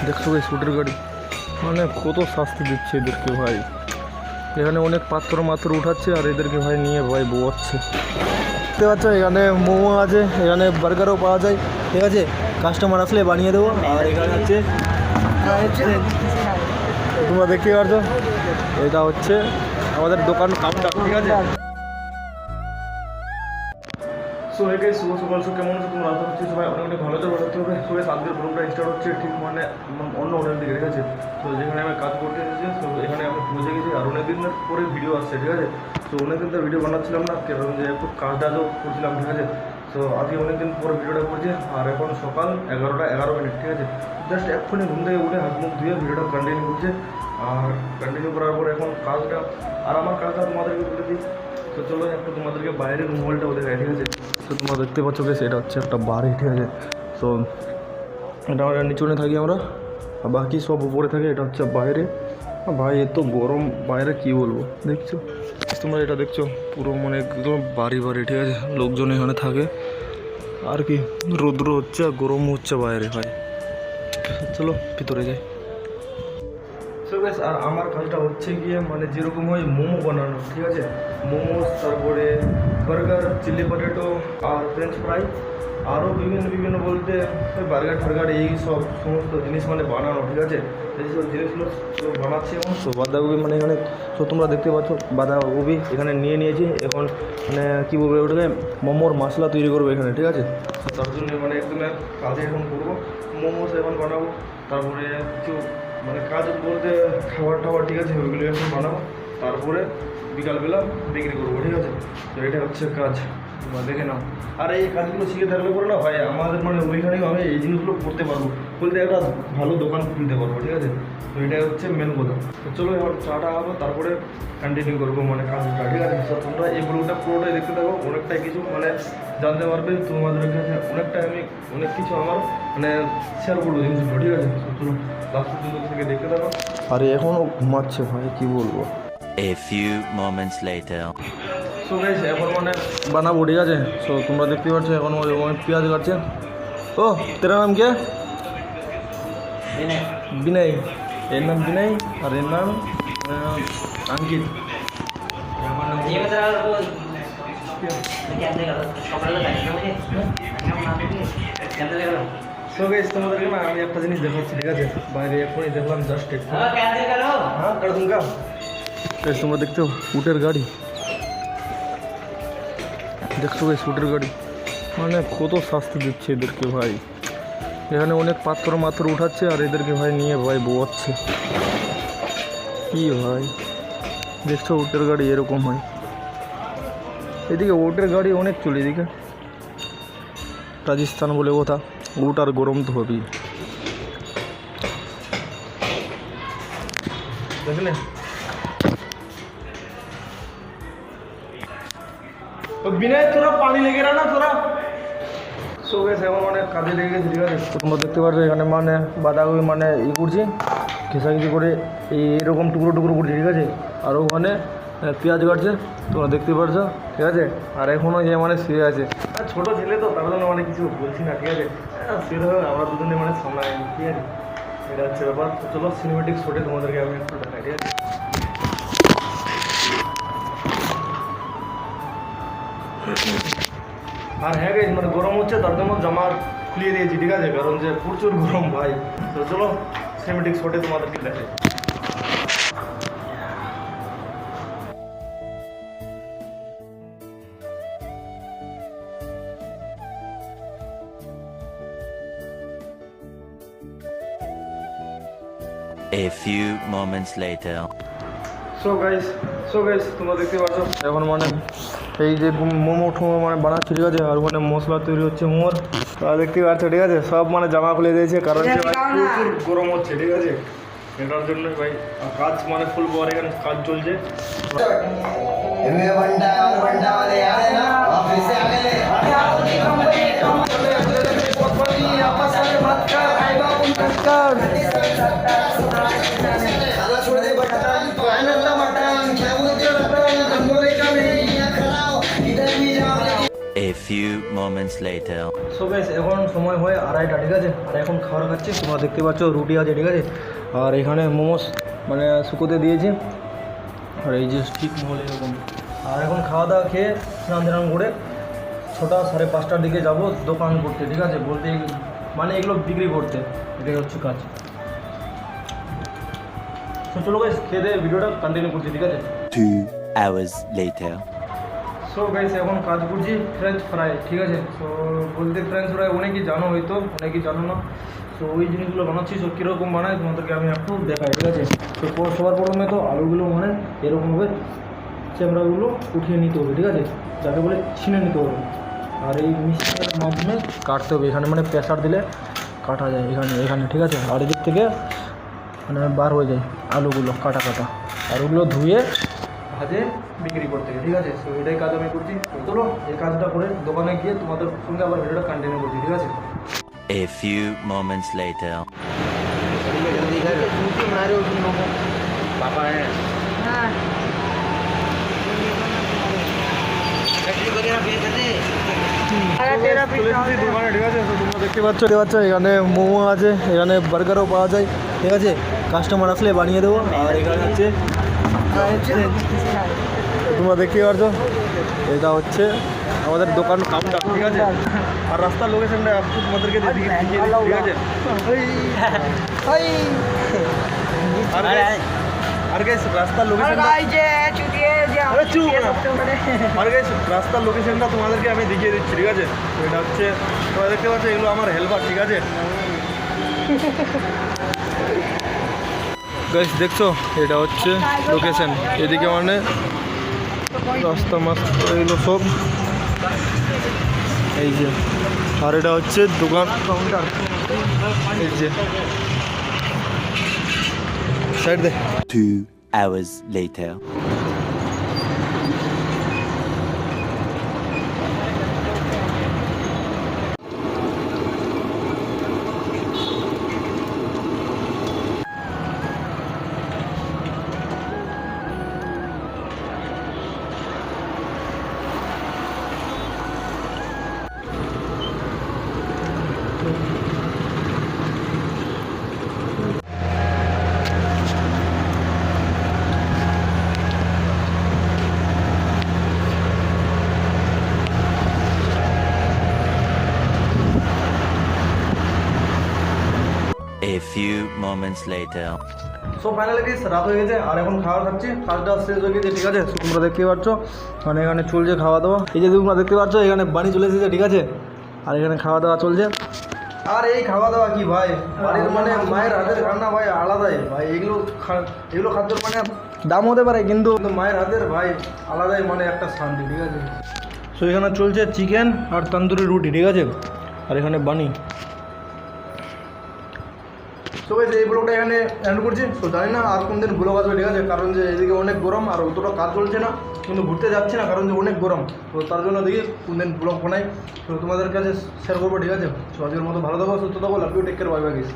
দেখছো ভাই শুটের গাড়ি, মানে কত শাস্তি দিচ্ছে এদেরকে ভাই। এখানে অনেক পাত্র মাত্র উঠাচ্ছে আর এদেরকে ভাই নিয়ে ভাই বোয়াচ্ছে। দেখতে পাচ্ছ এখানে মোমো আছে, এখানে বার্গারও পাওয়া যায়, ঠিক আছে। কাস্টমার আসলে বানিয়ে দেবো। আর এখানে হচ্ছে তোমরা দেখতে পাচ্ছ, এটা হচ্ছে আমাদের দোকান কাউন্টার, ঠিক আছে। সো একে শুভ সকাল। সো কেমন আছো তোমরা? আশা করছি সবাই অনেক অনেক ভালো থাকতে হবে। সবাই আজকের ব্লগটা স্টার্ট হচ্ছে ঠিক মানে অন্য অনেক দিকে, ঠিক আছে। তো যেখানে আমি কাজ করতে এসেছি, তো এখানে আমি পৌঁছে গেছি আর অনেক দিনের পরে ভিডিও আসছে, ঠিক আছে। তো অনেকদিন তো ভিডিও বানাচ্ছিলাম না, কারণ যে একটু কাজ টাজও করছিলাম, ঠিক আছে। তো আজকে অনেকদিন পরে ভিডিওটা করছি আর এখন সকাল 11টা 11 মিনিট, ঠিক আছে। জাস্ট এক্ষুনি ঘুম থেকে উঠে হাত মুখ ধুয়ে ভিডিওটা কন্টিনিউ করছে। আর কন্টিনিউ করার পর এখন কাজটা আর আমার কাজটা তোমাদেরকে বলে দিই। তো চলো একটু তোমাদেরকে বাইরের মোবাইলটা ওদের ঠিক আছে। তো তোমরা দেখতে পাচ্ছ বেশ, এটা হচ্ছে একটা বাড়ি, ঠিক আছে। তো এটা আমরা নিচনে থাকি আমরা, আর বাকি সব উপরে থাকে। এটা হচ্ছে বাইরে। ভাই এত গরম বাইরে, কি বলবো। দেখছো তোমরা, এটা দেখছো পুরো মানে একদম বাড়ি বাড়ি, ঠিক আছে। লোকজন এখানে থাকে আর কি, রৌদ্র হচ্ছে আর গরম হচ্ছে বাইরে ভাই। চলো ভিতরে যাই। সো গাইস, আর আমার কাজটা হচ্ছে গিয়ে মানে যেরকম হয় মোমো বানানো, ঠিক আছে। মোমোস, তারপরে বার্গার, চিলি পটেটো আর ফ্রেঞ্চ ফ্রাই, আরও বিভিন্ন বলতে বার্গার টার্গার এই সব সমস্ত জিনিস মানে বানানো, ঠিক আছে। এই সব জিনিসগুলো সব বানাচ্ছি এখন। তো বাঁধাকপি মানে এখানে, তো তোমরা দেখতে পাচ্ছ বাঁধাকপি এখানে নিয়েছি। এখন মানে কী বলবো, ওটাকে মোমোর মশলা তৈরি করবো এখানে, ঠিক আছে। তো তার জন্য মানে একদম কাজে এখন করবো, মোমোস এখন বানাবো। তারপরে কিছু মানে কাজ বলতে খাবার টাবার, ঠিক আছে, ওইগুলো এখন বানাবো। তারপরে বিকালবেলা বিক্রি করবো, ঠিক আছে। তো এটা হচ্ছে কাজ, তোমরা দেখে নাও। আর এই কাজগুলো শিখে থাকলে পরে না হয় আমাদের মানে ওইখানেই আমি এই জিনিসগুলো করতে পারবো, বলতে একটা ভালো দোকান খুলতে পারবো, ঠিক আছে। তো এটাই হচ্ছে মেন কথা। তো চলো এবার চাটা হবো, তারপরে কন্টিনিউ করবো মানে কাজটা, ঠিক আছে। তো তোমরা এই ব্লগটা পুরোটাই দেখতে থাকো, অনেকটাই কিছু মানে জানতে পারবে। তোমাদের কাছে অনেকটাই আমি অনেক কিছু আমার মানে শেয়ার করবো জিনিসগুলো, ঠিক আছে। তো চলো লাস্ট পর্যন্ত থেকে দেখতে থাকো। আর এখনও ঘুমাচ্ছে ভাই, কি বলবো। A few moments later. So guys, এখন মানে বানাবো, ঠিক আছে। সো তোমরা দেখতে পাচ্ছ এখন ওই পেঁয়াজ কাটছে। ও তেরা নাম কে? বিনয়। এর নাম বিনয় আর এর নাম আঙ্কিত। সো গাইস, তোমাদেরকে না আমি একটা জিনিস দেখাচ্ছি, ঠিক আছে। বাইরে এখনই দেখলাম জাস্ট একটু। হ্যাঁ কার দুঙ্গা। তোমরা দেখতে উটের গাড়ি, দেখছো ভাই শুটের গাড়ি, মানে কত শাস্তি দিচ্ছে এদেরকে ভাই। এখানে অনেক পাত্র মাত্র উঠাচ্ছে আর এদেরকে ভাই নিয়ে ভাই বোয়াচ্ছে। কি ভাই দেখছো, উটের গাড়ি এরকম হয়। এদিকে উটের গাড়ি অনেক চলে, এদিকে রাজস্থান বলে কথা, উট আর গরম তো হবেই, দেখলে। বিনয় তোরা পানি লেগে না তোরা। সো গেছে এখন মানে কাজে লেগে গেছে, ঠিক আছে। তো তোমরা দেখতে পাচ্ছ এখানে মানে বাঁধাকপি মানে করছি, ঘেঁষাঘেঁষি করে এইরকম টুকরো টুকরো করছি, ঠিক আছে। আর ওখানে পেঁয়াজ কাটছে, তোমরা দেখতে পাচ্ছ, ঠিক আছে। আর এখনও যে মানে শুয়ে আছে, ছোটো ছেলে তো তার জন্য মানে কিছু বলছি না, ঠিক আছে। শুয়ে থাকবে, আমরা দুজনে মানে সামলাই, ঠিক আছে। এটা হচ্ছে ব্যাপার। তো চলো সিনেমেটিক শটে তোমাদেরকে আমি একটু দেখাই, ঠিক আছে। আর হ্যাঁ গাইস, মানে গরম হচ্ছে তার জন্য জামা খুলিয়ে দিয়েছি, ঠিক আছে, কারণ যে প্রচুর গরম ভাই। তো চলো সিনেমেটিক শটে তোমাদেরকে দেখাই। A few moments later. So guys তোমরা দেখতে পাচ্ছ এখন মানে এই যে মোমো ঠোমো মানে বানাচ্ছি, ঠিক আছে। আর ওখানে মশলা তৈরি হচ্ছে মোমোর, দেখতে পাচ্ছ, ঠিক আছে। সব মানে জামা খুলে দিয়েছে, কারণ যে ভাই প্রচুর গরম হচ্ছে, ঠিক আছে। এটার জন্য ভাই কাজ মানে ফুল পাওয়ার এখানে কাজ চলছে। A few moments later. So guys এখন সময় হয় 2:30, ঠিক আছে। আর এখন খাবার খাচ্ছি, তোমরা দেখতে পাচ্ছ রুটি আছে, ঠিক আছে। আর এখানে মোমোস মানে শুকোতে দিয়েছি, আর এই যে স্টিক মহল এরকম। আর এখন খাওয়া দাওয়া খেয়ে স্নান ধান করে 6টা 5:30টার দিকে যাব দোকান করতে, ঠিক আছে। বলতে মানে এগুলো বিক্রি করতে, এটাই হচ্ছে কাজ। তো চলো গাইস খেয়ে দিয়ে ভিডিওটা কন্টিনিউ করছি, ঠিক আছে। 2 hours later. সো গাইস এখন কাজ করছি ফ্রেঞ্চ ফ্রাই, ঠিক আছে। সো বলতে ফ্রেঞ্চ ফ্রাই অনেকেই জানো, হয়তো অনেকেই জানো না। সো ওই জিনিসগুলো বানাচ্ছি, সো কীরকম বানায় তোমাদেরকে আমি একটু দেখাই, ঠিক আছে। তো সবার প্রথমে তো আলুগুলো মানে এরকমভাবে চামড়াগুলো উঠিয়ে নিতে হবে, ঠিক আছে, যাকে বলে ছিনে নিতে হবে। আর এই মিক্সারের মাধ্যমে কাটতে হবে, এখানে মানে প্রেসার দিলে কাটা যায় এখানে, ঠিক আছে। আর এদিক থেকে মানে বার হয়ে যায় আলুগুলো কাটা। আর ওগুলো ধুয়ে ভাজে বিক্রি করতে হবে, ঠিক আছে। সো এটাই কাজ আমি করছি। চলো এই কাজটা করে দোকানে গিয়ে তোমাদের সঙ্গে আবার ভিডিওটা কন্টিনিউ করছি, ঠিক আছে। A few moments later. पापा है हाँ तेरा দোকানে, ঠিক আছে। তো তোমরা দেখতে পাচ্ছ এখানে মোমো আছে, এখানে বার্গারও পাওয়া যায়, ঠিক আছে। কাস্টমার আসলে বানিয়ে দেবো। আর এখানে হচ্ছে তোমরা দেখতে পাচ্ছ এটা হচ্ছে আমাদের দোকান কাউন্টার, ঠিক আছে। আর রাস্তার লোকেশনটা একটু তোমাদেরকে দেখিয়ে দিচ্ছি, ঠিক আছে। আর গাইস রাস্তার লোকেশনটা আর গাইস রাস্তার লোকেশনটা তোমাদেরকে আমি দেখিয়ে দিচ্ছি, ঠিক আছে। তো এটা হচ্ছে তোমরা দেখতে পাচ্ছ এগুলো আমার হেল্পার, ঠিক আছে। গাইস দেখছো এটা হচ্ছে লোকেশন, এদিকে মানে রাস্তা মাস্তা এগুলো সব এই যে। আর এটা হচ্ছে দোকান কাউন্টার, এই যে সাইড দে। 2 hours later. A few moments later. So finally guys রাত হয়ে গেছে, আর এখন খাওয়া খাচ্ছি, কাজটা শেষ হয়ে গেছে, ঠিক আছে। সো তোমরা দেখতে পাচ্ছ মানে এখানে চলছে খাওয়া দাওয়া, এই যে তোমরা দেখতে পাচ্ছ এখানে বাড়ি চলে এসেছে, ঠিক আছে। আর এখানে খাওয়া দাওয়া চলছে। আর এই খাওয়া দাওয়া কি ভাই, বাড়ির মানে মায়ের হাতের রান্না ভাই আলাদাই ভাই। এগুলো খাদ্যের মানে দাম হতে পারে, কিন্তু মায়ের হাতের ভাই আলাদাই মানে একটা শান্তি, ঠিক আছে। সো এখানে চলছে চিকেন আর তন্দুরি রুটি, ঠিক আছে। আর এখানে বানি। তো ভাই এই ব্লগটা এখানে এন্ড করছি। তো জানি না আর কোন দিন ব্লগ আসবে, ঠিক আছে। কারণ যে এদিকে অনেক গরম, আর অতটা কাজ চলছে না, কিন্তু ঘুরতে যাচ্ছি না কারণ যে অনেক গরম। তো তার জন্য দেখি কোন দিন ব্লগ বানাই, তো তোমাদের কাছে শেয়ার করবো, ঠিক আছে। তো আজকের মতো ভালো থাকো, সুস্থ থাকো, love you, take care, bye bye guys.